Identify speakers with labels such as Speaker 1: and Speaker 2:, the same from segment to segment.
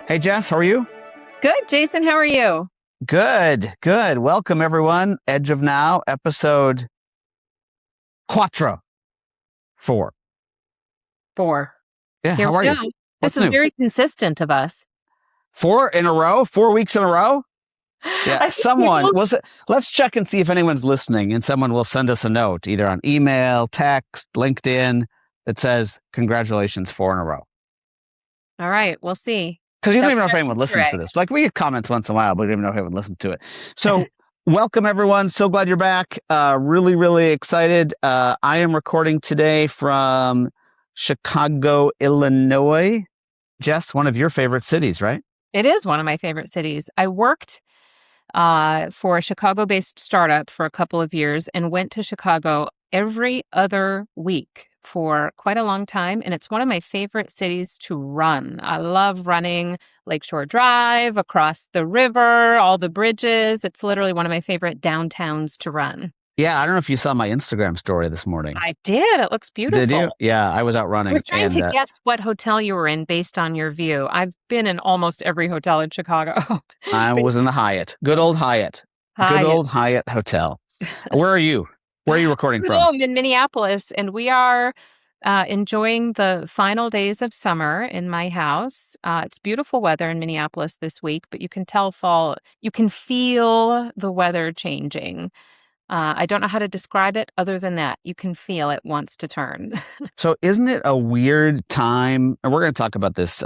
Speaker 1: Hey, Jess, how are you?
Speaker 2: Good, Jason. How are you?
Speaker 1: Good, good. Welcome, everyone. Edge of Now, episode quattro, 4.
Speaker 2: Four.
Speaker 1: Yeah,
Speaker 2: Here
Speaker 1: how
Speaker 2: we
Speaker 1: are
Speaker 2: go.
Speaker 1: you?
Speaker 2: This
Speaker 1: What's
Speaker 2: is
Speaker 1: new?
Speaker 2: very consistent of us.
Speaker 1: 4 in a row? 4 weeks in a row? Yeah,
Speaker 2: I think
Speaker 1: someone
Speaker 2: people.
Speaker 1: was. Let's check and see if anyone's listening, and someone will send us a note, either on email, text, LinkedIn, that says, "Congratulations, 4 in a row."
Speaker 2: All right, we'll see.
Speaker 1: Because you don't
Speaker 2: That'll
Speaker 1: even know
Speaker 2: be
Speaker 1: if
Speaker 2: our
Speaker 1: anyone
Speaker 2: Easter
Speaker 1: listens to
Speaker 2: egg.
Speaker 1: this. Like, we get comments once in a while, but we don't even know if anyone listened to it. So, welcome, everyone. So glad you're back. Really, really excited. I am recording today from Chicago, Illinois. Jess, one of your favorite cities, right?
Speaker 2: It is one of my favorite cities. I worked for a Chicago-based startup for a couple of years and went to Chicago every other week for quite a long time. And it's one of my favorite cities to run. I love running Lakeshore Drive, across the river, all the bridges. It's literally one of my favorite downtowns to run.
Speaker 1: Yeah, I don't know if you saw my Instagram story this morning.
Speaker 2: I did. It looks
Speaker 1: Did you?
Speaker 2: beautiful.
Speaker 1: Yeah, I was out
Speaker 2: I
Speaker 1: running,
Speaker 2: was trying
Speaker 1: and
Speaker 2: to guess what hotel you were in based on your view. I've been in almost every hotel in Chicago.
Speaker 1: I
Speaker 2: But
Speaker 1: was in the Hyatt. Good old Hyatt. Good
Speaker 2: hi,
Speaker 1: old Hyatt Hotel. Where are you? Where are you recording
Speaker 2: I'm
Speaker 1: from?
Speaker 2: home in Minneapolis, and we are enjoying the final days of summer in my house. It's beautiful weather in Minneapolis this week, but you can tell fall. You can feel the weather changing. I don't know how to describe it other than that. You can feel it wants to turn.
Speaker 1: So isn't it a weird time? And we're going to talk about this.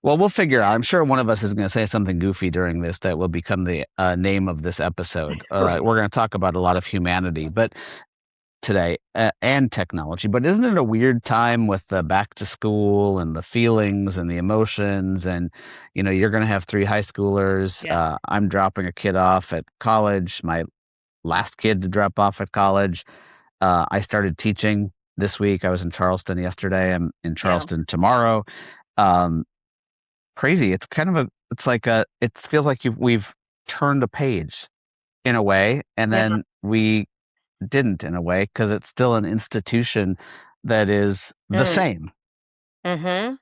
Speaker 1: Well, we'll figure out. I'm sure one of us is going to say something goofy during this that will become the name of this episode.
Speaker 2: Right.
Speaker 1: We're going to talk about a lot of humanity, but today and technology. But isn't it a weird time with the back to school and the feelings and the emotions? And, you're going to have 3 high schoolers.
Speaker 2: Yeah.
Speaker 1: I'm dropping a kid off at college, my last kid to drop off at college. I started teaching this week. I was in Charleston yesterday. I'm in
Speaker 2: Yeah.
Speaker 1: Charleston tomorrow. Um, Crazy. It's kind of it feels like we've turned a page in a way, and
Speaker 2: Yeah.
Speaker 1: then we didn't in a way because it's still an institution that is the
Speaker 2: Mm.
Speaker 1: same.
Speaker 2: Mm-hmm.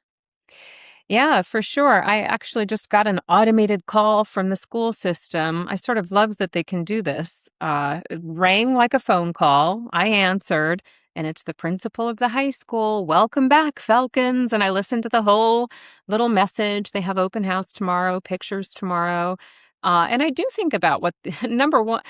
Speaker 2: Yeah, for sure. I actually just got an automated call from the school system. I sort of love that they can do this. It rang like a phone call. I answered, and it's the principal of the high school. Welcome back, Falcons. And I listened to the whole little message. They have open house tomorrow, pictures tomorrow. And I do think about what, number one,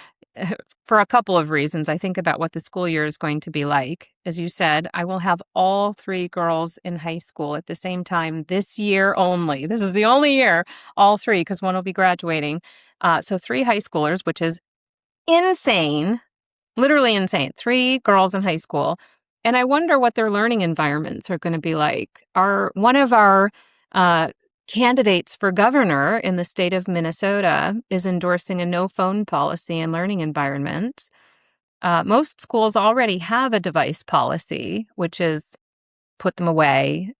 Speaker 2: for a couple of reasons, I think about what the school year is going to be like. As you said, I will have all 3 girls in high school at the same time this year only. This is the only year, all 3, because one will be graduating. So 3 high schoolers, which is insane, literally insane. 3 girls in high school. And I wonder what their learning environments are going to be like. One of our uh, candidates for governor in the state of Minnesota is endorsing a no phone policy in learning environments. Most schools already have a device policy, which is put them away,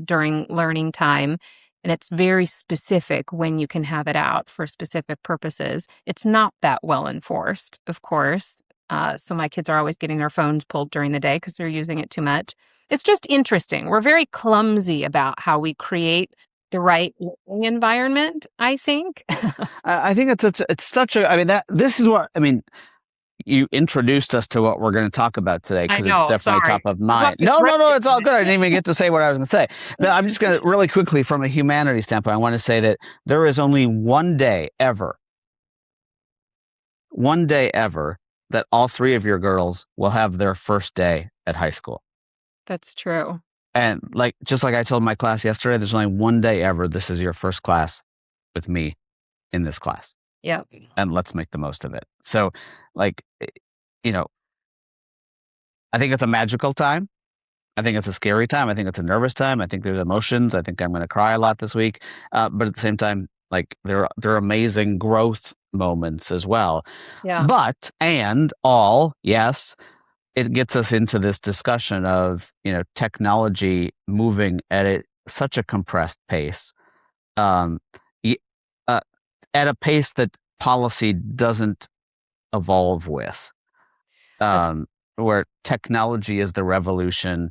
Speaker 2: during learning time. And it's very specific when you can have it out for specific purposes. It's not that well enforced, of course. So my kids are always getting their phones pulled during the day because they're using it too much. It's just interesting. We're very clumsy about how we create the right learning environment, I think.
Speaker 1: I think it's such a. I mean, this is what I mean. You introduced us to what we're going to talk about today
Speaker 2: I
Speaker 1: because it's
Speaker 2: know.
Speaker 1: definitely top
Speaker 2: Sorry.
Speaker 1: of
Speaker 2: We'll
Speaker 1: mind.
Speaker 2: have to
Speaker 1: No,
Speaker 2: correct
Speaker 1: no, no,
Speaker 2: it.
Speaker 1: it's all good. I didn't even get to say what I was going to say. No, I'm just going to really quickly, from a humanity standpoint, I want to say that there is only one day ever that all 3 of your girls will have their first day at high school.
Speaker 2: That's true.
Speaker 1: And just like I told my class yesterday, there's only one day ever. This is your first class with me in this class,
Speaker 2: Yep.
Speaker 1: and let's make the most of it. So, like, you know, I think it's a magical time. I think it's a scary time. I think it's a nervous time. I think there's emotions. I think I'm going to cry a lot this week. But at the same time, like, there are amazing growth moments as well.
Speaker 2: Yeah.
Speaker 1: But yes, it gets us into this discussion of technology moving at such a compressed pace, um, y- uh, at a pace that policy doesn't evolve with,
Speaker 2: That's
Speaker 1: where technology is the revolution.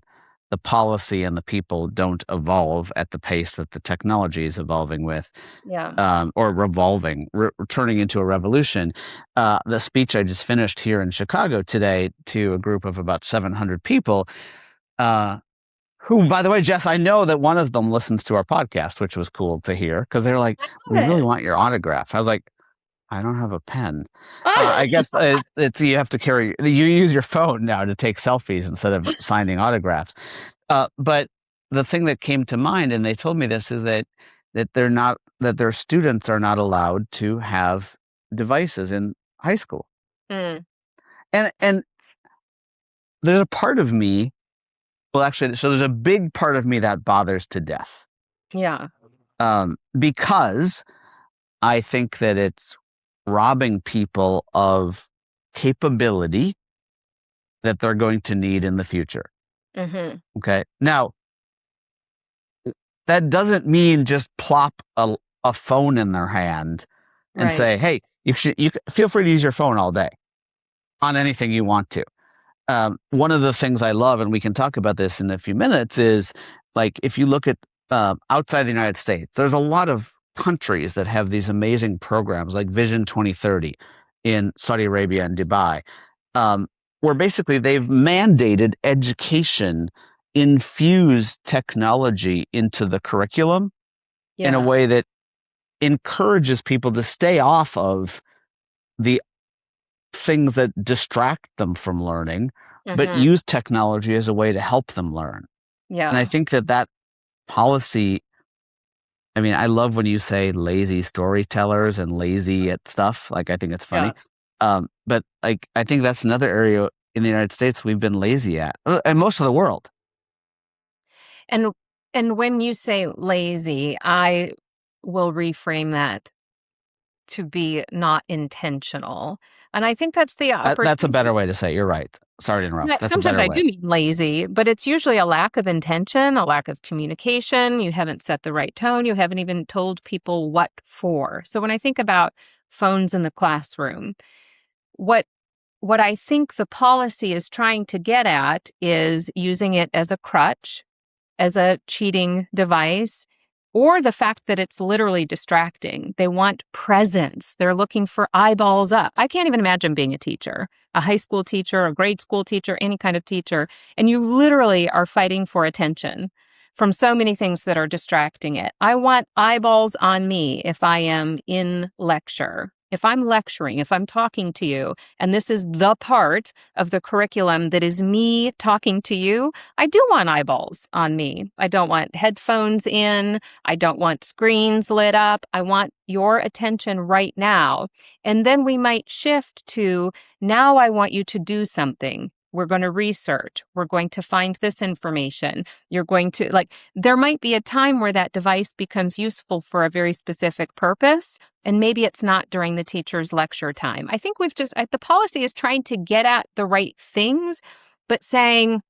Speaker 1: the policy and the people don't evolve at the pace that the technology is evolving with,
Speaker 2: Yeah.
Speaker 1: or revolving, turning into a revolution. The speech I just finished here in Chicago today to a group of about 700 people, who, by the way, Jess, I know that one of them listens to our podcast, which was cool to hear, because they're like, "We really
Speaker 2: Good.
Speaker 1: want your autograph." I was like, "I don't have a pen." I guess it's you have to you use your phone now to take selfies instead of signing autographs. But the thing that came to mind, and they told me this, is that their students are not allowed to have devices in high school.
Speaker 2: Mm,
Speaker 1: And there's a part of me, well, actually, so there's a big part of me that bothers to death,
Speaker 2: yeah.
Speaker 1: because I think that it's robbing people of capability that they're going to need in the future.
Speaker 2: Hmm.
Speaker 1: Okay. Now, that doesn't mean just plop a phone in their hand and
Speaker 2: Right.
Speaker 1: say, "Hey, you feel free to use your phone all day on anything you want to." One of the things I love, and we can talk about this in a few minutes, is like if you look at outside the United States, there's a lot of countries that have these amazing programs like Vision 2030 in Saudi Arabia and Dubai, where basically they've mandated education infuse technology into the curriculum in a
Speaker 2: Yeah.
Speaker 1: way that encourages people to stay off of the things that distract them from learning, but
Speaker 2: Hmm.
Speaker 1: use technology as a way to help them learn. And I
Speaker 2: Yeah.
Speaker 1: think that policy, I mean, I love when you say lazy storytellers and lazy at stuff. Like, I think it's
Speaker 2: Yeah.
Speaker 1: funny. But like, I think that's another area in the United States we've been lazy at, and most of the world.
Speaker 2: And and when you say lazy, I will reframe that to be not intentional. And I think that's the
Speaker 1: That's a better
Speaker 2: opportunity.
Speaker 1: way to say it. You're right. Sorry to
Speaker 2: Yeah,
Speaker 1: interrupt. That's a
Speaker 2: sometimes
Speaker 1: better
Speaker 2: I
Speaker 1: way.
Speaker 2: do mean lazy, but it's usually a lack of intention, a lack of communication. You haven't set the right tone. You haven't even told people what for. So when I think about phones in the classroom, what what I think the policy is trying to get at is using it as a crutch, as a cheating device, or the fact that it's literally distracting. They want presence. They're looking for eyeballs up. I can't even imagine being a teacher, a high school teacher, a grade school teacher, any kind of teacher, and you literally are fighting for attention from so many things that are distracting it. I want eyeballs on me if I am in lecture. If I'm lecturing, if I'm talking to you, and this is the part of the curriculum that is me talking to you, I do want eyeballs on me. I don't want headphones in. I don't want screens lit up. I want your attention right now. And then we might shift to now I want you to do something. We're going to research. We're going to find this information. You're going to, like, there might be a time where that device becomes useful for a very specific purpose. And maybe it's not during the teacher's lecture time. I think the policy is trying to get at the right things, but saying,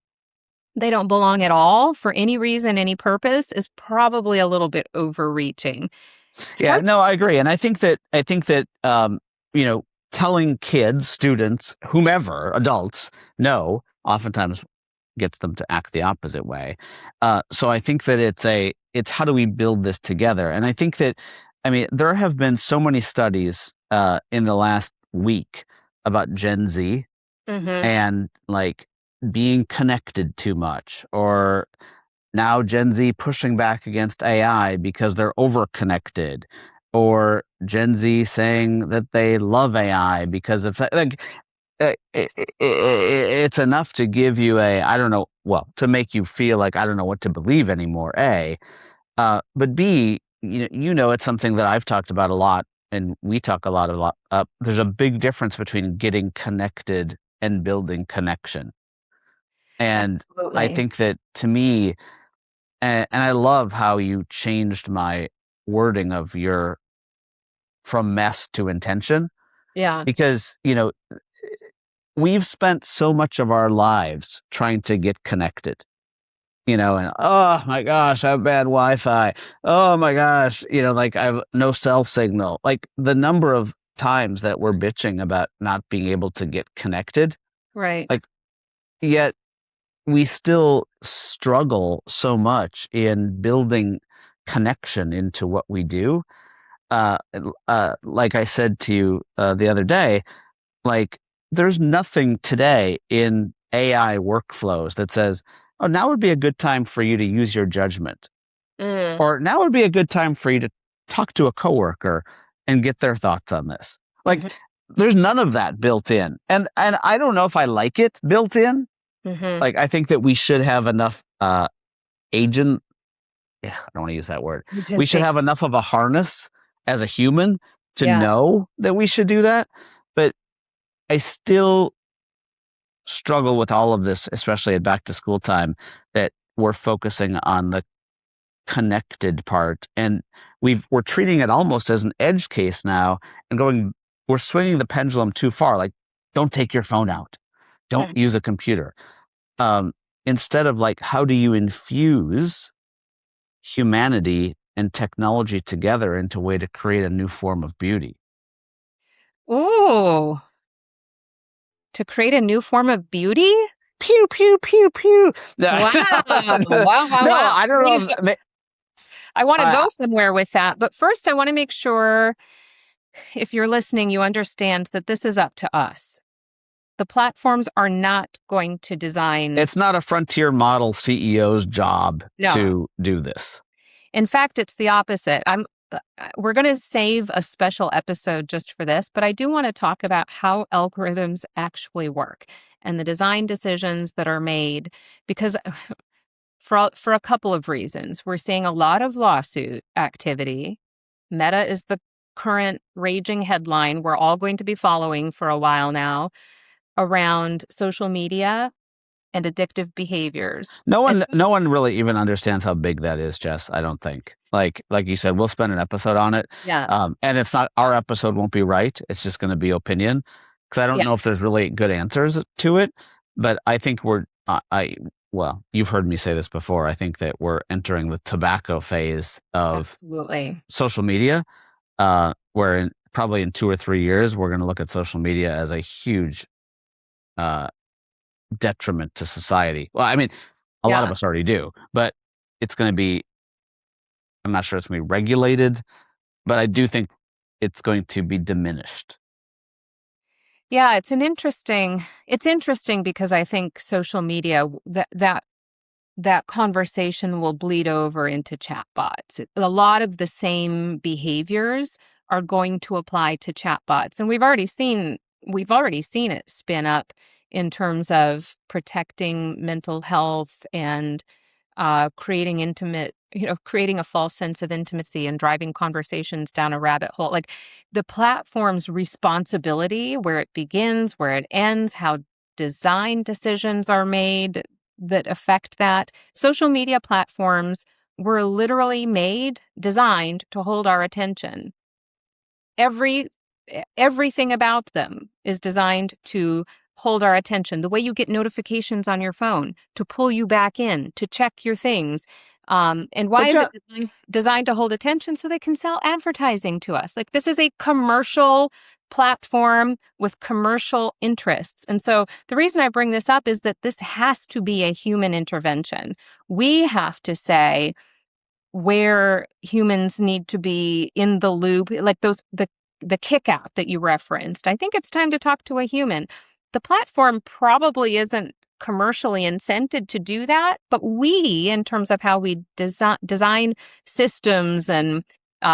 Speaker 2: they don't belong at all for any reason, any purpose is probably a little bit overreaching.
Speaker 1: Yeah,
Speaker 2: Sports.
Speaker 1: no, I agree. And I think that you know, telling kids, students, whomever, adults, no, oftentimes gets them to act the opposite way. So I think that it's how do we build this together? And I think that, I mean, there have been so many studies in the last week about Gen Z
Speaker 2: Mm-hmm.
Speaker 1: and like being connected too much, or now Gen Z pushing back against AI because they're overconnected, or Gen Z saying that they love AI because of like it's enough to give you a I don't know, well, to make you feel like I don't know what to believe anymore. A, but B, it's something that I've talked about a lot, and we talk a lot. There's a big difference between getting connected and building connection, and I
Speaker 2: Absolutely.
Speaker 1: think that to me, and I love how you changed my wording of your from mess to intention,
Speaker 2: Yeah.
Speaker 1: because we've spent so much of our lives trying to get connected, and oh my gosh, I have bad Wi-Fi. Oh my gosh, like I have no cell signal. Like the number of times that we're bitching about not being able to get connected,
Speaker 2: Right.
Speaker 1: like yet we still struggle so much in building connection into what we do. Like I said to you the other day, like there's nothing today in AI workflows that says, "Oh, now would be a good time for you to use your judgment,"
Speaker 2: Mm,
Speaker 1: or "Now would be a good time for you to talk to a coworker and get their thoughts on this." Like
Speaker 2: mhm,
Speaker 1: there's none of that built in, and I don't know if I like it built in.
Speaker 2: mhm.
Speaker 1: Like I think that we should have enough agent. Yeah, I don't want to use that word. We should
Speaker 2: Agency.
Speaker 1: have enough of a harness as a human to
Speaker 2: Yeah.
Speaker 1: know that we should do that. But I still struggle with all of this, especially at back to school time, that we're focusing on the connected part, and we're treating it almost as an edge case now, and we're swinging the pendulum too far. Like, don't take your phone out, don't
Speaker 2: Mhm.
Speaker 1: use a computer. Um, Instead of like, how do you infuse humanity and technology together into a way to create a new form of beauty?
Speaker 2: Ooh, to create a new form of beauty?
Speaker 1: Pew pew pew pew. No,
Speaker 2: Wow. Wow, wow,
Speaker 1: no,
Speaker 2: wow.
Speaker 1: I don't know.
Speaker 2: I want to
Speaker 1: I,
Speaker 2: go somewhere with that. But first, I want to make sure if you're listening, you understand that this is up to us. The platforms are not going to design.
Speaker 1: it's not a frontier model CEO's job
Speaker 2: No.
Speaker 1: to do this.
Speaker 2: In fact, it's the opposite. We're going to save a special episode just for this, but I do want to talk about how algorithms actually work and the design decisions that are made because for a couple of reasons. We're seeing a lot of lawsuit activity. Meta is the current raging headline we're all going to be following for a while now around social media and addictive behaviors. And
Speaker 1: No one really even understands how big that is, Jess. I don't think. Like you said, we'll spend an episode on it,
Speaker 2: yeah,
Speaker 1: and it's not our episode won't be right. It's just going to be opinion because I don't
Speaker 2: yeah,
Speaker 1: know if there's really good answers to it. But I think I well, you've heard me say this before. I think that we're entering the tobacco phase of
Speaker 2: absolutely.
Speaker 1: social media, where probably in 2 or 3 years we're going to look at social media as a huge uh, detriment to society. Well, I mean, a lot of
Speaker 2: Yeah.
Speaker 1: us already do, but it's going to be, I'm not sure it's going to be regulated, but I do think it's going to be diminished.
Speaker 2: Yeah, it's interesting because I think social media that conversation will bleed over into chatbots. A lot of the same behaviors are going to apply to chatbots, and we've already seen it spin up in terms of protecting mental health and creating a false sense of intimacy and driving conversations down a rabbit hole. Like the platform's responsibility, where it begins, where it ends, how design decisions are made that affect that. Social media platforms were literally designed to hold our attention. Every Everything about them is designed to hold our attention. The way you get notifications on your phone to pull you back in, to check your things. And why
Speaker 1: But
Speaker 2: is it designed to hold attention? So they can sell advertising to us. Like this is a commercial platform with commercial interests. And so the reason I bring this up is that this has to be a human intervention. We have to say, where humans need to be in the loop, like the kick out that you referenced. I think it's time to talk to a human. The platform probably isn't commercially incented to do that, but we, in terms of how we design systems and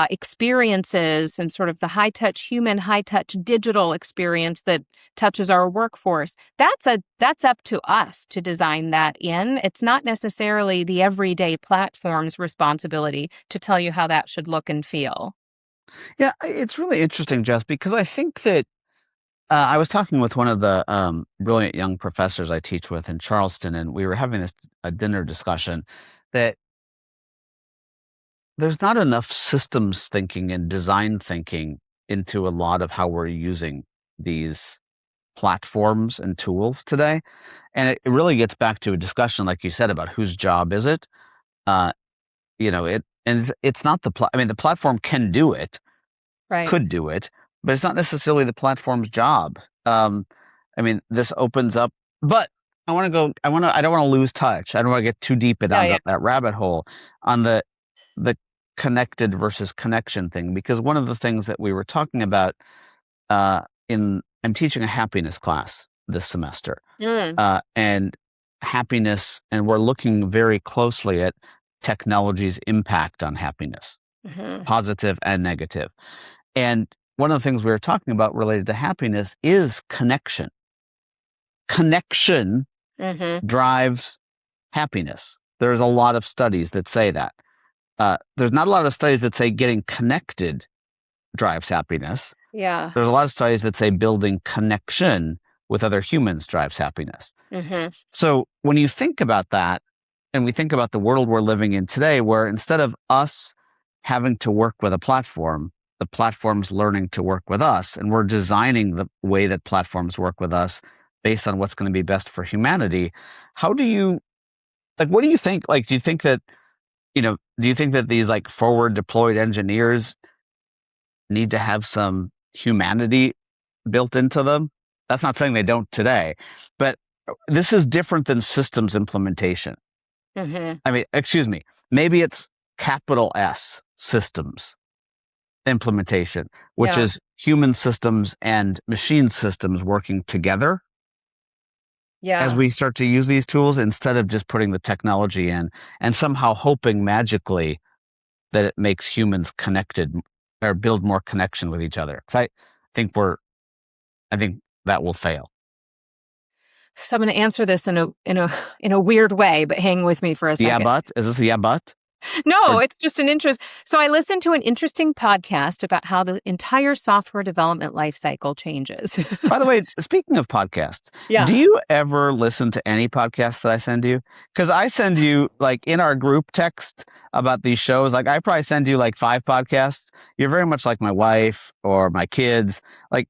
Speaker 2: experiences and sort of the high touch human, high touch digital experience that touches our workforce, that's up to us to design that in. It's not necessarily the everyday platform's responsibility to tell you how that should look and feel.
Speaker 1: yeah, it's really interesting, Jess, because I think that I was talking with one of the brilliant young professors I teach with in Charleston, and we were having this a dinner discussion that there's not enough systems thinking and design thinking into a lot of how we're using these platforms and tools today. And it really gets back to a discussion, like you said, about whose job is it. Uh, it's not I mean, the platform can do it,
Speaker 2: Right.
Speaker 1: could do it, but it's not necessarily the platform's job. I mean, this opens up, but I don't want to lose touch. I don't want to get too deep
Speaker 2: Yeah,
Speaker 1: down
Speaker 2: yeah.
Speaker 1: that rabbit hole on the connected versus connection thing, because one of the things that we were talking about in I'm teaching a happiness class this semester,
Speaker 2: Mm,
Speaker 1: and happiness, and we're looking very closely at technology's impact on happiness,
Speaker 2: mhm,
Speaker 1: positive and negative. And one of the things we were talking about related to happiness is connection. Connection
Speaker 2: mhm.
Speaker 1: drives happiness. There's a lot of studies that say that. There's not a lot of studies that say getting connected drives happiness.
Speaker 2: Yeah.
Speaker 1: There's a lot of studies that say building connection with other humans drives happiness.
Speaker 2: Mhm.
Speaker 1: So when you think about that, and we think about the world we're living in today, where instead of us having to work with a platform, the platform's learning to work with us, and we're designing the way that platforms work with us based on what's going to be best for humanity. How do you what do you think? Like, do you think that, do you think that these like forward deployed engineers need to have some humanity built into them? That's not saying they don't today, but this is different than systems implementation.
Speaker 2: Mhm.
Speaker 1: I mean, excuse me, maybe it's capital S systems implementation, which
Speaker 2: Yeah.
Speaker 1: is human systems and machine systems working together as
Speaker 2: Yeah.
Speaker 1: we start to use these tools, instead of just putting the technology in and somehow hoping magically that it makes humans connected or build more connection with each other. 'Cause think we're, I think that will fail.
Speaker 2: So I'm gonna answer this in a weird way, but hang with me for a
Speaker 1: Yeah,
Speaker 2: second.
Speaker 1: but is this a yeah, but?
Speaker 2: No,
Speaker 1: Or
Speaker 2: it's just an interest. So I listened to an interesting podcast about how the entire software development life cycle changes.
Speaker 1: by the way, speaking of podcasts, do
Speaker 2: Yeah.
Speaker 1: you ever listen to any podcasts that I send you? Because I send you, like, in our group text about these shows, like, I probably send you like 5 podcasts. You're very much like my wife or my kids. Like,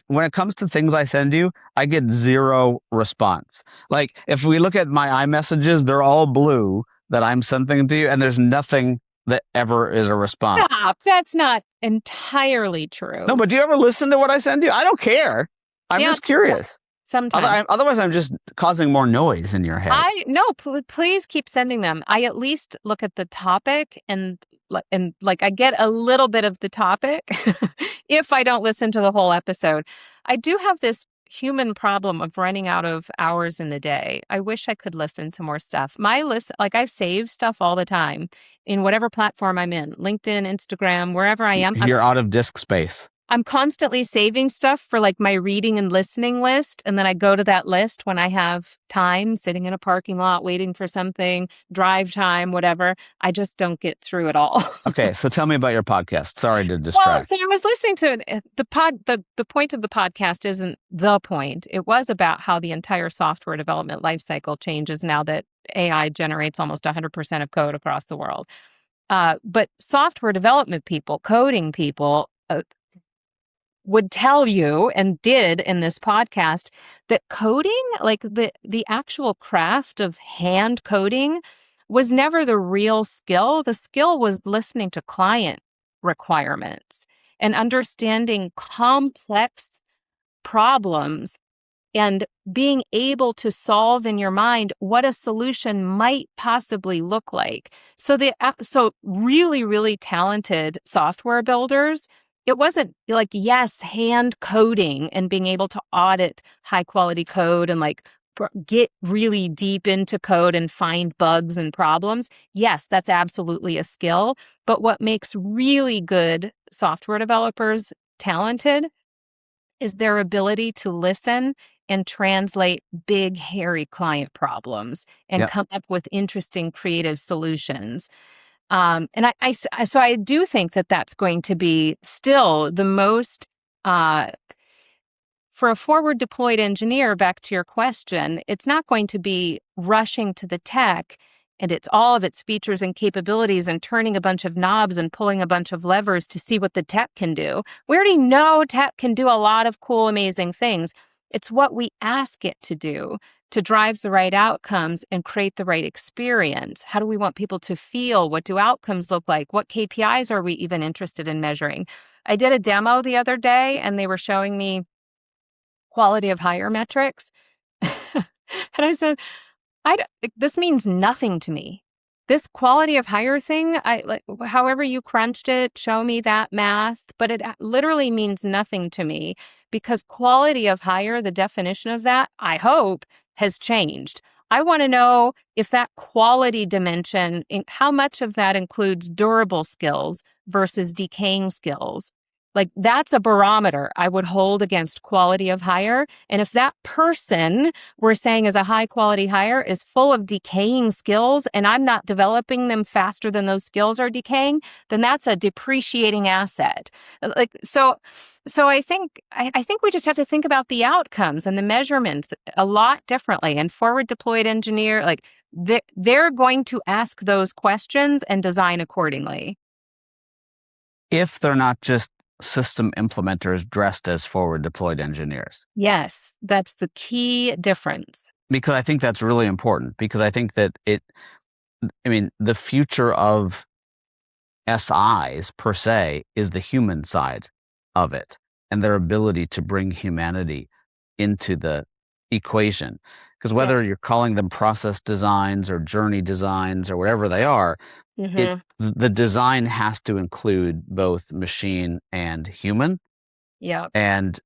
Speaker 1: when it comes to things I send you, I get 0 response. Like, if we look at my iMessages, they're all blue that I'm sending to you, and there's nothing that ever is a response.
Speaker 2: Stop. That's not entirely
Speaker 1: No,
Speaker 2: true.
Speaker 1: but do you ever listen to what I send you? I don't care. I'm
Speaker 2: Yeah,
Speaker 1: just curious.
Speaker 2: sometimes.
Speaker 1: Otherwise, I'm just causing more noise in your head.
Speaker 2: I no, please keep sending them. I at least look at the topic and like I get a little bit of the topic if I don't listen to the whole episode. I do have this human problem of running out of hours in the day. I wish I could listen to more stuff. My list, like I save stuff all the time in whatever platform I'm in, LinkedIn, Instagram, wherever I am.
Speaker 1: You're out of disk space.
Speaker 2: I'm constantly saving stuff for like my reading and listening list. And then I go to that list when I have time sitting in a parking lot waiting for something, drive time, whatever. I just don't get through it all.
Speaker 1: Okay, so tell me about your podcast. Sorry to
Speaker 2: Well, so
Speaker 1: distract.
Speaker 2: I was listening to the point of the podcast isn't the point. It was about how the entire software development lifecycle changes now that AI generates almost 100% of code across the world. But software development people, coding people, would tell you and did in this podcast that coding, like the actual craft of hand coding, was never the real skill. The skill was listening to client requirements and understanding complex problems and being able to solve in your mind what a solution might possibly look like. So really, really talented software builders, it wasn't like, yes, hand coding and being able to audit high quality code and like get really deep into code and find bugs and problems. Yes, that's absolutely a skill. But what makes really good software developers talented is their ability to listen and translate big, hairy client problems and
Speaker 1: Yep.
Speaker 2: come up with interesting, creative solutions. So I do think that that's going to be still the most, uh, for a forward deployed engineer, back to your question, it's not going to be rushing to the tech and it's all of its features and capabilities and turning a bunch of knobs and pulling a bunch of levers to see what the tech can do. We already know tech can do a lot of cool, amazing things. It's what we ask it to do to drive the right outcomes and create the right experience. How do we want people to feel? What do outcomes look like? What KPIs are we even interested in measuring? I did a demo the other day and they were showing me quality of hire metrics. And I said, this means nothing to me. This quality of hire thing, I like however you crunched it, show me that math, but it literally means nothing to me because quality of hire, the definition of that, I hope, has changed. I want to know if that quality dimension, how much of that includes durable skills versus decaying skills. Like that's a barometer I would hold against quality of hire. And if that person we're saying is a high quality hire is full of decaying skills and I'm not developing them faster than those skills are decaying, then that's a depreciating asset. Like so I think we just have to think about the outcomes and the measurement a lot differently. And forward deployed engineer, like they're going to ask those questions and design accordingly.
Speaker 1: If they're not just system implementers dressed as forward deployed engineers.
Speaker 2: Yes, that's the key difference.
Speaker 1: Because I think that's really important, because I think that the future of SIs per se is the human side of it and their ability to bring humanity into the equation. Because
Speaker 2: Yeah.
Speaker 1: whether you're calling them process designs or journey designs or whatever they are,
Speaker 2: Mm-hmm.
Speaker 1: the design has to include both machine and human.
Speaker 2: Yeah.
Speaker 1: And,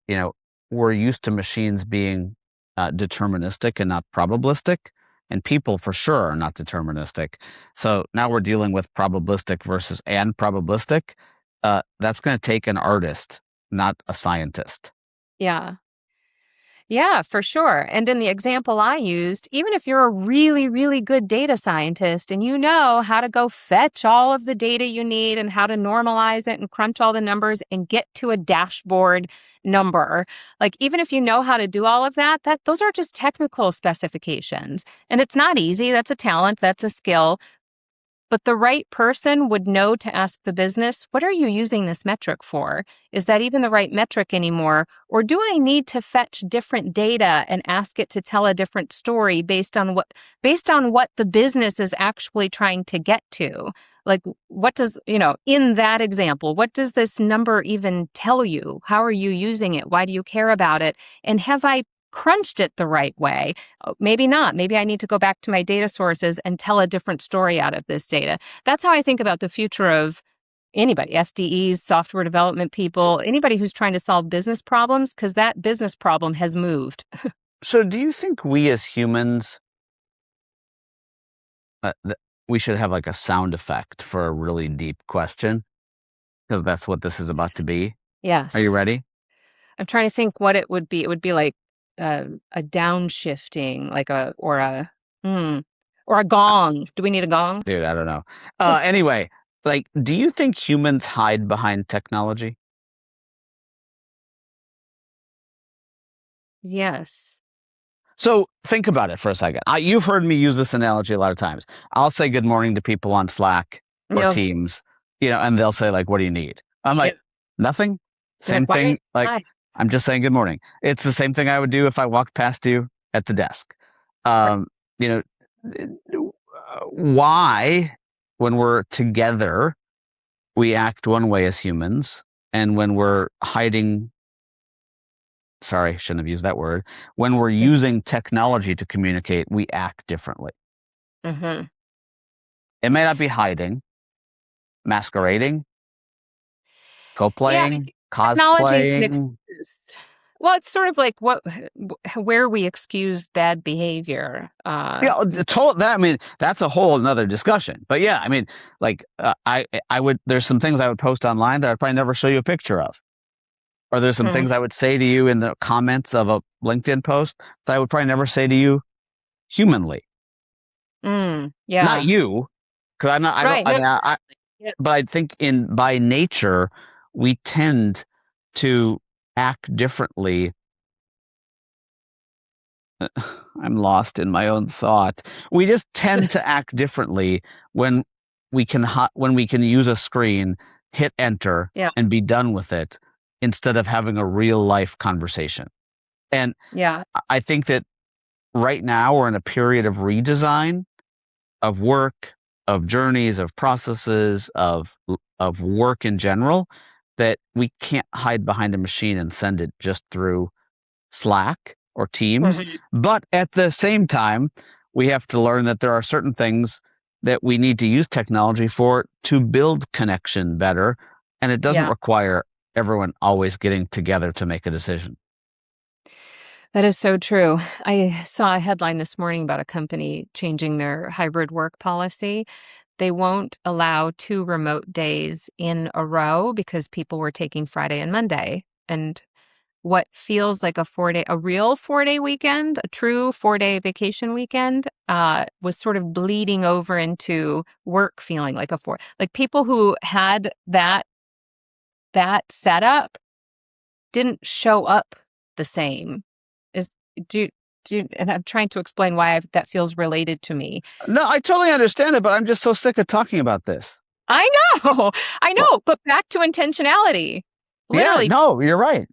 Speaker 1: we're used to machines being deterministic and not probabilistic. And people for sure are not deterministic. So now we're dealing with probabilistic versus and probabilistic. That's going to take an artist, not a scientist.
Speaker 2: Yeah. Yeah, for sure. And in the example I used, even if you're a really, really good data scientist and you know how to go fetch all of the data you need and how to normalize it and crunch all the numbers and get to a dashboard number, like even if you know how to do all of that, those are just technical specifications. And it's not easy. That's a talent, that's a skill. But the right person would know to ask the business, what are you using this metric for? Is that even the right metric anymore? Or do I need to fetch different data and ask it to tell a different story based on what the business is actually trying to get to? Like what does, in that example, what does this number even tell you? How are you using it? Why do you care about it? And have I crunched it the right way? Maybe not. Maybe I need to go back to my data sources and tell a different story out of this data. That's how I think about the future of anybody, FDEs, software development people, anybody who's trying to solve business problems, because that business problem has moved.
Speaker 1: So do you think we as humans, we should have like a sound effect for a really deep question? Because that's what this is about to be. Are you
Speaker 2: Yes.
Speaker 1: ready?
Speaker 2: I'm trying to think what it would be. It would be like a downshifting, like or a gong. Do we need a gong?
Speaker 1: Dude, I don't know. Anyway, like, do you think humans hide behind technology?
Speaker 2: Yes.
Speaker 1: So think about it for a second. You've heard me use this analogy a lot of times. I'll say good morning to people on Slack or
Speaker 2: Yes.
Speaker 1: Teams, and they'll say like, "What do you need?" I'm like,
Speaker 2: Yep.
Speaker 1: "Nothing."
Speaker 2: They're like,
Speaker 1: Same
Speaker 2: why are you
Speaker 1: thing.
Speaker 2: so
Speaker 1: Like,
Speaker 2: high?
Speaker 1: I'm just saying good morning. It's the same thing I would do if I walked past you at the desk.
Speaker 2: Right.
Speaker 1: Um, you know, why, when we're together, we act one way as humans, and when we're hiding, sorry, shouldn't have used that word, when we're using technology to communicate, we act differently.
Speaker 2: Mm-hmm.
Speaker 1: It may not be hiding, masquerading,
Speaker 2: Yeah,
Speaker 1: co-playing,
Speaker 2: technology can
Speaker 1: cosplaying.
Speaker 2: excuse. Well, it's sort of like where we excuse bad behavior.
Speaker 1: Yeah, that's a whole another discussion. But yeah, like I would. There's some things I would post online that I'd probably never show you a picture of, or there's some
Speaker 2: Mhm.
Speaker 1: things I would say to you in the comments of a LinkedIn post that I would probably never say to you humanly. Not
Speaker 2: Yeah.
Speaker 1: you, because I'm not. I don't.
Speaker 2: Right.
Speaker 1: I
Speaker 2: No.
Speaker 1: mean, but I think by nature we tend to act differently. I'm lost in my own thought. We just tend to act differently when when we can use a screen, hit enter,
Speaker 2: Yeah.
Speaker 1: and be done with it instead of having a real life conversation. And
Speaker 2: Yeah.
Speaker 1: I think that right now we're in a period of redesign of work, of journeys, of processes, of work in general, that we can't hide behind a machine and send it just through Slack. or teams. But at the same time, we have to learn that there are certain things that we need to use technology for to build connection better. And it doesn't require everyone always getting together to make a decision.
Speaker 2: That is so true. I saw a headline this morning about a company changing their hybrid work policy. They won't allow 2 remote days in a row because people were taking Friday and Monday. And what feels like a real 4-day weekend, a true 4-day vacation weekend, was sort of bleeding over into work feeling like like people who had that setup didn't show up the same. Is do and I'm trying to explain why that feels related to me.
Speaker 1: No, I totally understand it, but I'm just so sick of talking about this.
Speaker 2: I know, but back to intentionality. Literally,
Speaker 1: no, you're right.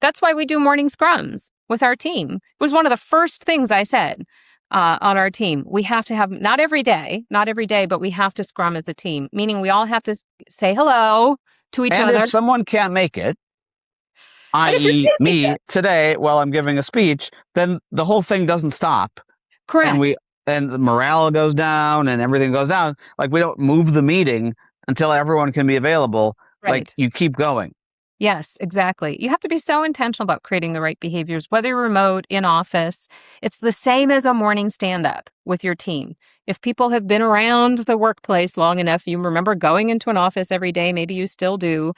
Speaker 2: That's why we do morning scrums with our team. It was one of the first things I said on our team. We have to have, not every day, but we have to scrum as a team, meaning we all have to say hello to each other.
Speaker 1: And if someone can't make it, i.e. me today while I'm giving a speech, then the whole thing doesn't stop.
Speaker 2: Correct.
Speaker 1: And the morale goes down and everything goes down. Like, we don't move the meeting until everyone can be available.
Speaker 2: Right.
Speaker 1: Like, you keep going.
Speaker 2: Yes, exactly. You have to be so intentional about creating the right behaviors, whether you're remote, in office. It's the same as a morning stand-up with your team. If people have been around the workplace long enough, you remember going into an office every day. Maybe you still do.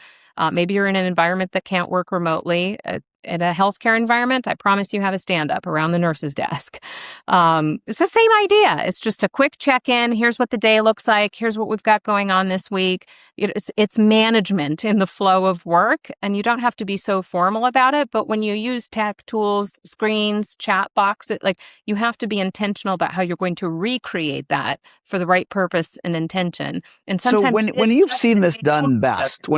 Speaker 2: Maybe you're in an environment that can't work remotely. In a healthcare environment, I promise you have a stand-up around the nurse's desk. It's the same idea. It's just a quick check-in. Here's what the day looks like. Here's what we've got going on this week. It's management in the flow of work, and you don't have to be so formal about it. But when you use tech tools, screens, chat boxes, like, you have to be intentional about how you're going to recreate that for the right purpose and intention. And sometimes,
Speaker 1: so when you've seen this done best,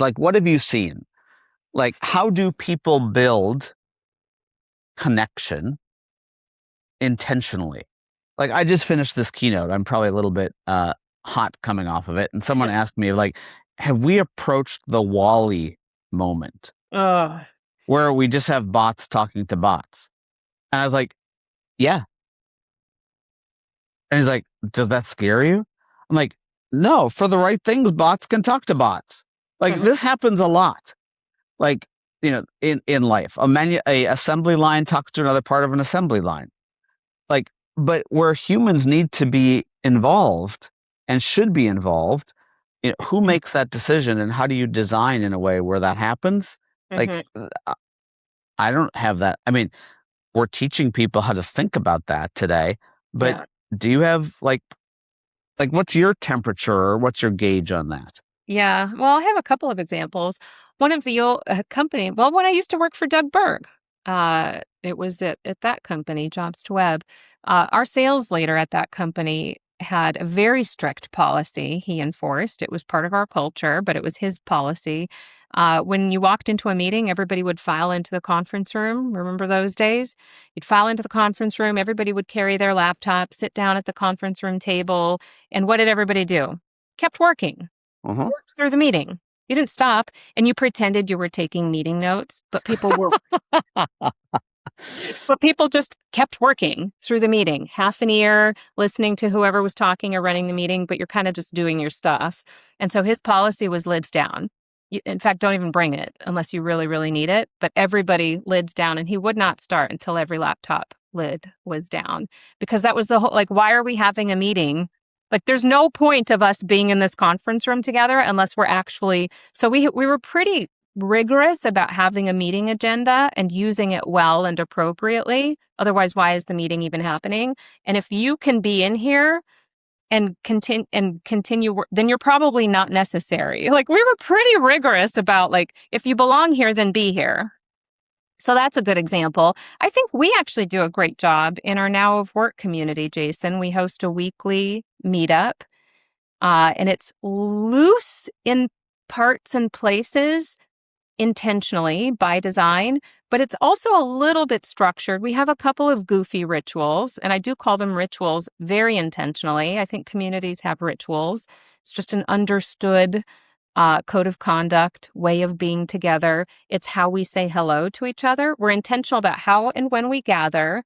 Speaker 1: like, what have you seen? Like, how do people build connection intentionally? Like, I just finished this keynote. I'm probably a little bit hot coming off of it. And someone asked me, like, have we approached the Wall-E moment where we just have bots talking to bots? And I was like, yeah. And he's like, does that scare you? I'm like, no, for the right things, bots can talk to bots. Like, this happens a lot. Like, in life, a assembly line talks to another part of an assembly line. Like, but where humans need to be involved and should be involved, who makes that decision, and how do you design in a way where that happens? Like, I don't have that. I mean, we're teaching people how to think about that today, but do you have like what's your temperature, or what's your gauge on that?
Speaker 2: Yeah, well, I have a couple of examples. One of the old company, well, when I used to work for Doug Berg, it was at that company, Jobs to Web. Our sales leader at that company had a very strict policy he enforced. It was part of our culture, but it was his policy. When you walked into a meeting, everybody would file into the conference room. Remember those days? You'd file into the conference room. Everybody would carry their laptop, sit down at the conference room table. And what did everybody do? Kept working. Worked through the meeting. You didn't stop, and you pretended you were taking meeting notes, but people were. But people just kept working through the meeting, half an ear, listening to whoever was talking or running the meeting, but you're kind of just doing your stuff. And so his policy was lids down. In fact, don't even bring it unless you really, really need it. But everybody lids down, and he would not start until every laptop lid was down, because that was the whole, like, why are we having a meeting? Like, there's no point of us being in this conference room together unless we're actually, so we were pretty rigorous about having a meeting agenda and using it well and appropriately. Otherwise, why is the meeting even happening? And if you can be in here and continue, then you're probably not necessary. Like, we were pretty rigorous about, like, if you belong here, then be here. So that's a good example. I think we actually do a great job in our Now of Work community, Jason. We host a weekly meetup, and it's loose in parts and places, intentionally by design, but it's also a little bit structured. We have a couple of goofy rituals, and I do call them rituals very intentionally. I think communities have rituals. It's just an understood code of conduct, way of being together. It's how we say hello to each other. We're intentional about how and when we gather,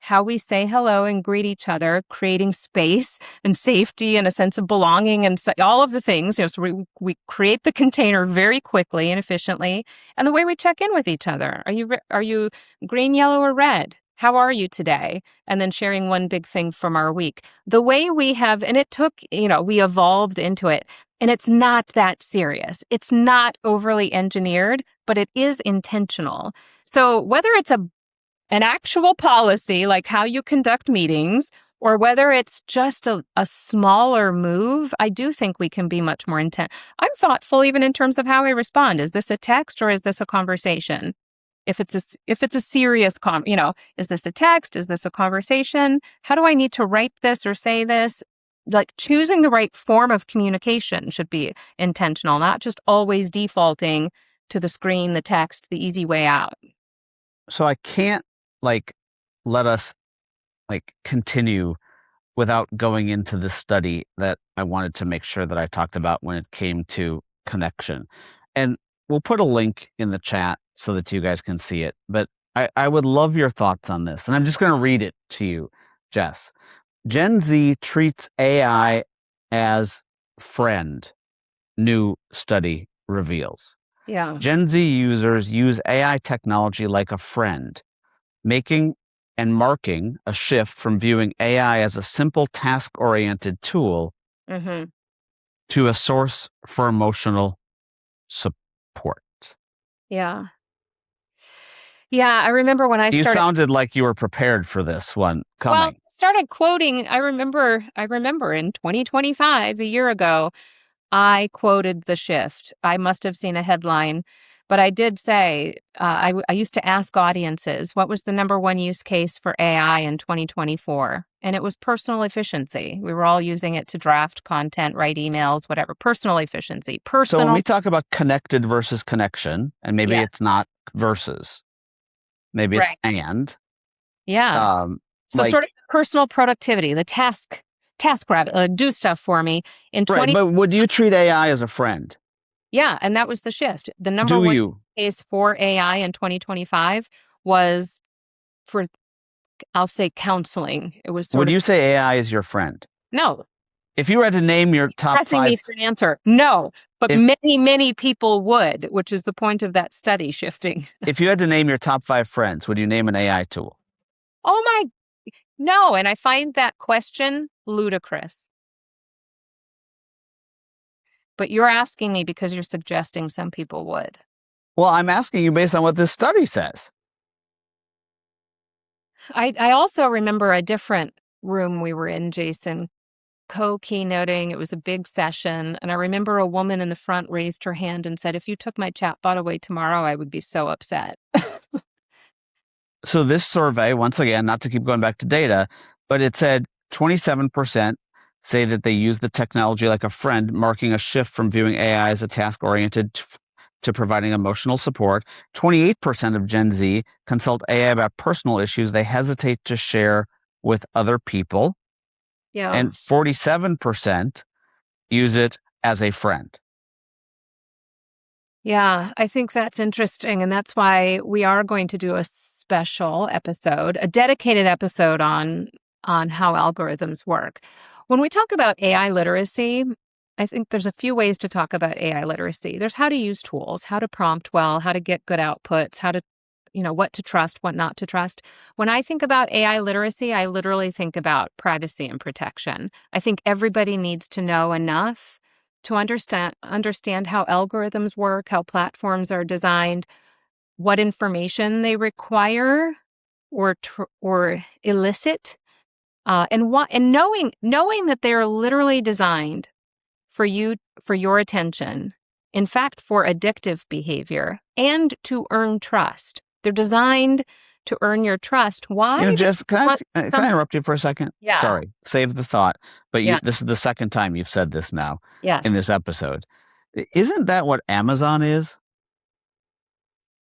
Speaker 2: how we say hello and greet each other, creating space and safety and a sense of belonging and all of the things. So we create the container very quickly and efficiently. And the way we check in with each other. Are you green, yellow, or red? How are you today? And then sharing one big thing from our week. The way we have, and it took, we evolved into it. And it's not that serious. It's not overly engineered, but it is intentional. So whether it's an actual policy, like how you conduct meetings, or whether it's just a smaller move, I do think we can be much more intent. I'm thoughtful even in terms of how I respond. Is this a text or is this a conversation? If it's a serious is this a text? Is this a conversation? How do I need to write this or say this? Like choosing the right form of communication should be intentional, not just always defaulting to the screen, the text, the easy way out.
Speaker 1: So I can't let us continue without going into the study that I wanted to make sure that I talked about when it came to connection. And we'll put a link in the chat so that you guys can see it. But I would love your thoughts on this. And I'm just going to read it to you, Jess. Gen Z treats AI as friend, new study reveals.
Speaker 2: Yeah.
Speaker 1: Gen Z users use AI technology like a friend, making and marking a shift from viewing AI as a simple task-oriented tool to a source for emotional support.
Speaker 2: Yeah. Yeah, I remember when I
Speaker 1: You
Speaker 2: started.
Speaker 1: sounded like you were prepared for this one coming.
Speaker 2: Well, started quoting. I remember in 2025, a year ago, I quoted the shift. I must have seen a headline, but I did say, I used to ask audiences, what was the number one use case for AI in 2024? And it was personal efficiency. We were all using it to draft content, write emails, whatever. Personal efficiency.
Speaker 1: So when we talk about connected versus connection, and maybe
Speaker 2: Yeah.
Speaker 1: it's not versus, maybe it's and.
Speaker 2: Yeah. So sort of personal productivity, the task rabbit, do stuff for me in 20.
Speaker 1: Right, but would you treat AI as a friend?
Speaker 2: Yeah, and that was the shift. The number one case for AI in 2025 was for, I'll say, counseling. It was
Speaker 1: Would you say AI is your friend?
Speaker 2: No.
Speaker 1: If you had to name your top
Speaker 2: Pressing
Speaker 1: 5...
Speaker 2: me for an answer. No, but many, many people would, which is the point of that study shifting.
Speaker 1: If you had to name your top 5 friends, would you name an AI tool?
Speaker 2: No, and I find that question ludicrous. But you're asking me because you're suggesting some people would.
Speaker 1: Well, I'm asking you based on what this study says.
Speaker 2: I also remember a different room we were in, Jason, co-keynoting. It was a big session. And I remember a woman in the front raised her hand and said, if you took my chatbot away tomorrow, I would be so upset.
Speaker 1: So this survey, once again, not to keep going back to data, but it said 27% say that they use the technology like a friend, marking a shift from viewing AI as a task-oriented to providing emotional support. 28% of Gen Z consult AI about personal issues they hesitate to share with other people.
Speaker 2: Yeah.
Speaker 1: And 47% use it as a friend.
Speaker 2: Yeah, I think that's interesting. And that's why we are going to do a special episode, a dedicated episode on how algorithms work. When we talk about AI literacy, I think there's a few ways to talk about AI literacy. There's how to use tools, how to prompt well, how to get good outputs, how to, what to trust, what not to trust. When I think about AI literacy, I literally think about privacy and protection. I think everybody needs to know enough to understand how algorithms work, how platforms are designed, what information they require or elicit, and knowing that they are literally designed for your attention. In fact, for addictive behavior and to earn trust. They're designed to earn your trust. Why?
Speaker 1: Jess, can I interrupt you for a second?
Speaker 2: Yeah.
Speaker 1: Sorry, save the thought. But this is the second time you've said this now in this episode. Isn't that what Amazon is?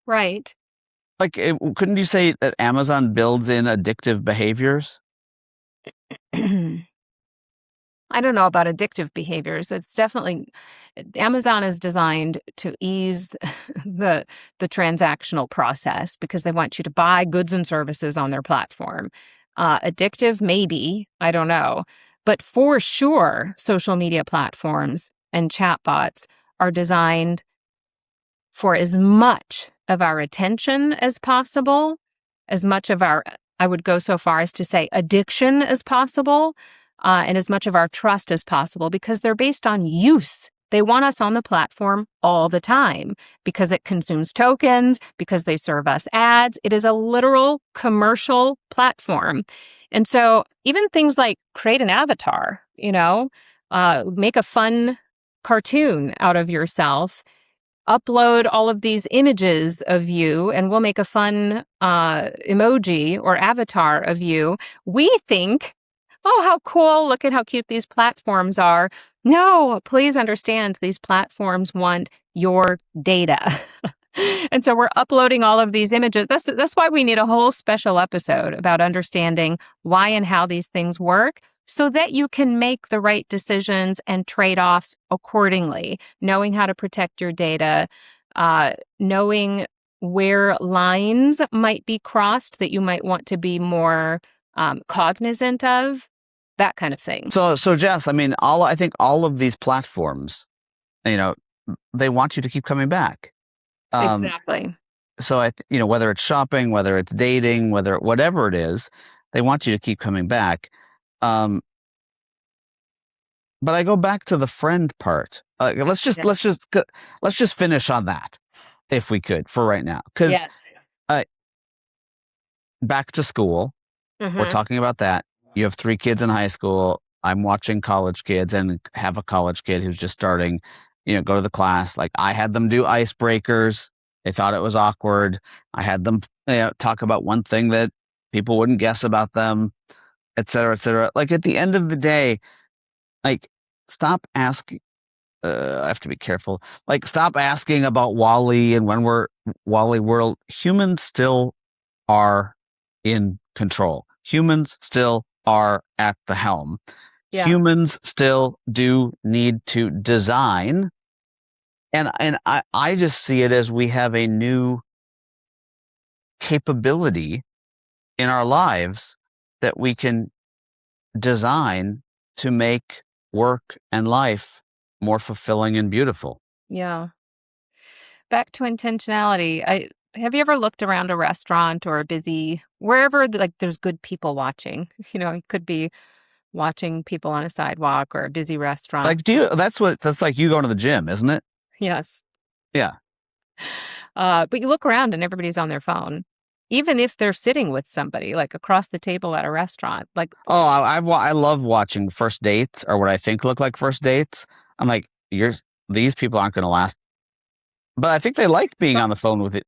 Speaker 2: Right.
Speaker 1: Couldn't you say that Amazon builds in addictive behaviors?
Speaker 2: I don't know about addictive behaviors. It's definitely Amazon is designed to ease the the transactional process because they want you to buy goods and services on their platform. Addictive, maybe, I don't know. But for sure, social media platforms and chatbots are designed for as much of our attention as possible, as much of our, I would go so far as to say addiction as possible, and as much of our trust as possible because they're based on use. They want us on the platform all the time because it consumes tokens, because they serve us ads. It is a literal commercial platform. And so even things like create an avatar, make a fun cartoon out of yourself, upload all of these images of you, and we'll make a fun emoji or avatar of you. We think, oh, how cool. Look at how cute these platforms are. No, please understand these platforms want your data. And so we're uploading all of these images. That's why we need a whole special episode about understanding why and how these things work so that you can make the right decisions and trade-offs accordingly, knowing how to protect your data, knowing where lines might be crossed that you might want to be more cognizant of, that kind of thing.
Speaker 1: So Jess, I mean, I think all of these platforms, they want you to keep coming back.
Speaker 2: Exactly.
Speaker 1: So whether it's shopping, whether it's dating, whatever it is, they want you to keep coming back. But I go back to the friend part. Let's just finish on that, if we could, for right now, because
Speaker 2: Yes.
Speaker 1: back to school, we're talking about that. You have 3 kids in high school. I'm watching college kids and have a college kid who's just starting, go to the class. Like I had them do icebreakers. They thought it was awkward. I had them talk about one thing that people wouldn't guess about them, et cetera, et cetera. Like at the end of the day, like stop asking. I have to be careful. Like stop asking about Wally and when we're Wally World. Humans still are in control. Humans still are at the helm.
Speaker 2: Yeah.
Speaker 1: Humans still do need to design. And I just see it as we have a new capability in our lives that we can design to make work and life more fulfilling and beautiful.
Speaker 2: Yeah. Back to intentionality. Have you ever looked around a restaurant or a busy wherever like there's good people watching? It could be watching people on a sidewalk or a busy restaurant.
Speaker 1: Like that's like you going to the gym, isn't it?
Speaker 2: Yes.
Speaker 1: Yeah.
Speaker 2: But you look around and everybody's on their phone, even if they're sitting with somebody like across the table at a restaurant. Like,
Speaker 1: oh, I love watching first dates or what I think look like first dates. I'm like, these people aren't going to last. But I think they like being on the phone with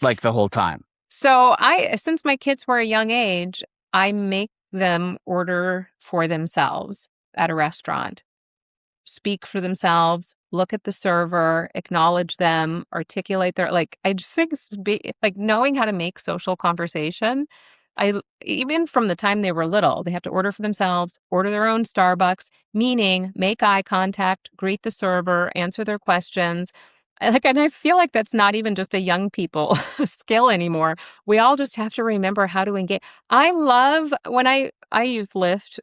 Speaker 1: like the whole time.
Speaker 2: So since my kids were a young age, I make them order for themselves at a restaurant, speak for themselves, look at the server, acknowledge them, articulate I just think like knowing how to make social conversation. Even from the time they were little, they have to order for themselves, order their own Starbucks, meaning make eye contact, greet the server, answer their questions. And I feel like that's not even just a young people skill anymore. We all just have to remember how to engage. I love when I use Lyft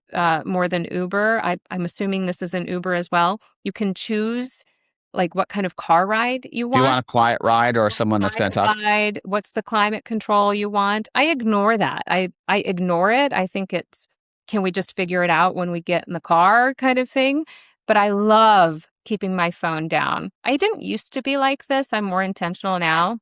Speaker 2: more than Uber. I'm assuming this is an Uber as well. You can choose like what kind of car ride you want.
Speaker 1: Do you want a quiet ride or someone that's going to talk?
Speaker 2: Ride, what's the climate control you want? I ignore that. I ignore it. I think it's, can we just figure it out when we get in the car kind of thing? But I love keeping my phone down. I didn't used to be like this. I'm more intentional now.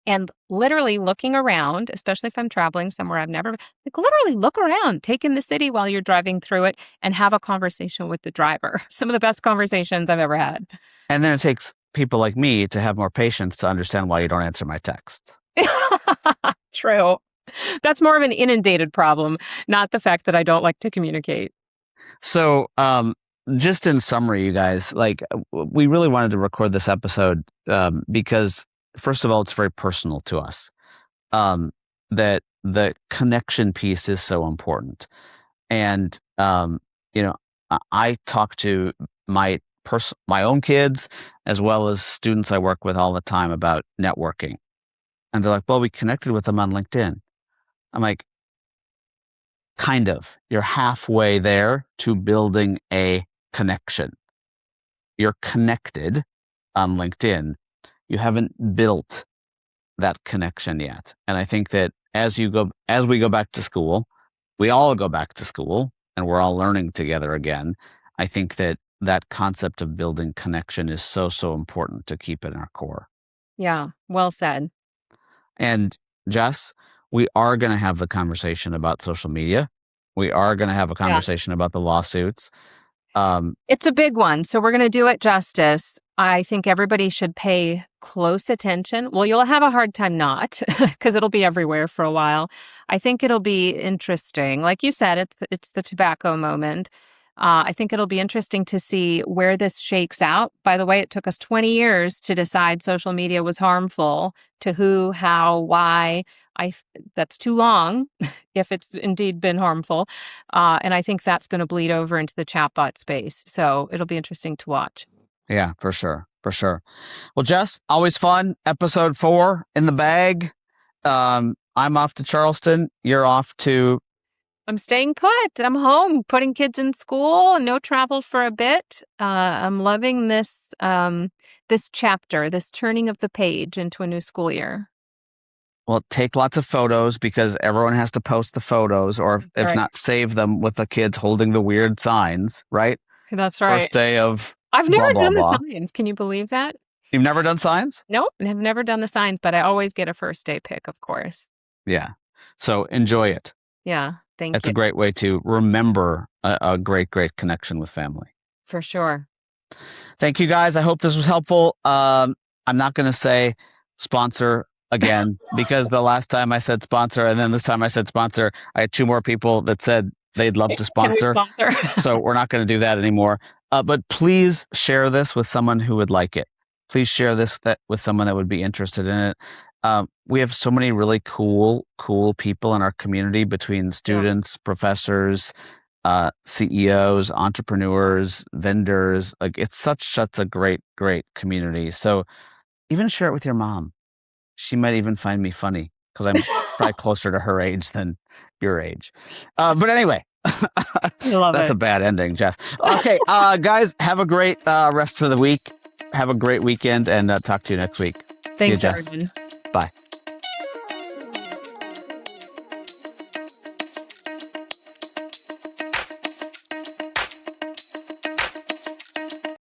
Speaker 2: And literally looking around, especially if I'm traveling somewhere I've never, like literally look around, take in the city while you're driving through it and have a conversation with the driver. Some of the best conversations I've ever had.
Speaker 1: And then it takes people like me to have more patience to understand why you don't answer my text.
Speaker 2: True. That's more of an inundated problem, not the fact that I don't like to communicate.
Speaker 1: So, just in summary, you guys, like we really wanted to record this episode because, first of all, it's very personal to us. That the connection piece is so important, and I talk to my my own kids as well as students I work with all the time about networking. And they're like, "Well, we connected with them on LinkedIn." I'm like, "Kind of. You're halfway there to building a connection. You're connected on LinkedIn. You haven't built that connection yet." And I think that as we go back to school, we all go back to school and we're all learning together again. I think that that concept of building connection is so, so important to keep in our core.
Speaker 2: Yeah, well said.
Speaker 1: And Jess, we are going to have the conversation about social media. We are going to have a
Speaker 2: Yeah.
Speaker 1: conversation about the lawsuits.
Speaker 2: It's a big one, so we're going to do it justice. I think everybody should pay close attention. Well, you'll have a hard time not because it'll be everywhere for a while. I think it'll be interesting. Like you said, it's the tobacco moment. I think it'll be interesting to see where this shakes out. By the way, it took us 20 years to decide social media was harmful to who, how, why. That's too long if it's indeed been harmful. And I think that's going to bleed over into the chatbot space. So it'll be interesting to watch.
Speaker 1: Yeah, for sure. For sure. Well, Jess, always fun. Episode 4 in the bag. I'm off to Charleston. You're off to.
Speaker 2: I'm staying put. I'm home, putting kids in school, no travel for a bit. I'm loving this this chapter, this turning of the page into a new school year.
Speaker 1: Well, take lots of photos because everyone has to post the photos, or if
Speaker 2: Right.
Speaker 1: not, save them with the kids holding the weird signs, right?
Speaker 2: That's right.
Speaker 1: First day of
Speaker 2: I've
Speaker 1: blah,
Speaker 2: never
Speaker 1: blah,
Speaker 2: done
Speaker 1: blah.
Speaker 2: the signs. Can you believe that?
Speaker 1: You've never done signs?
Speaker 2: Nope. I've never done the signs, but I always get a first day pick, of course.
Speaker 1: Yeah. So enjoy it.
Speaker 2: Yeah. Thank
Speaker 1: It's
Speaker 2: you.
Speaker 1: a great way to remember a great, great connection with family.
Speaker 2: For sure.
Speaker 1: Thank you, guys. I hope this was helpful. I'm not going to say sponsor again because the last time I said sponsor and then this time I said sponsor, I had 2 more people that said they'd love to
Speaker 2: Can we
Speaker 1: sponsor.
Speaker 2: sponsor?
Speaker 1: So we're not going to do that anymore. But please share this with someone who would like it. Please share this with someone that would be interested in it. We have so many really cool people in our community between students, professors, CEOs, entrepreneurs, vendors. Like it's such a great community. So even share it with your mom. She might even find me funny because I'm probably closer to her age than your age. But anyway, that's a bad ending, Jess. Okay, guys, have a great rest of the week. Have a great weekend and talk to you next week.
Speaker 2: Thanks,
Speaker 1: See you, Jess.
Speaker 2: Arjun.
Speaker 1: Bye.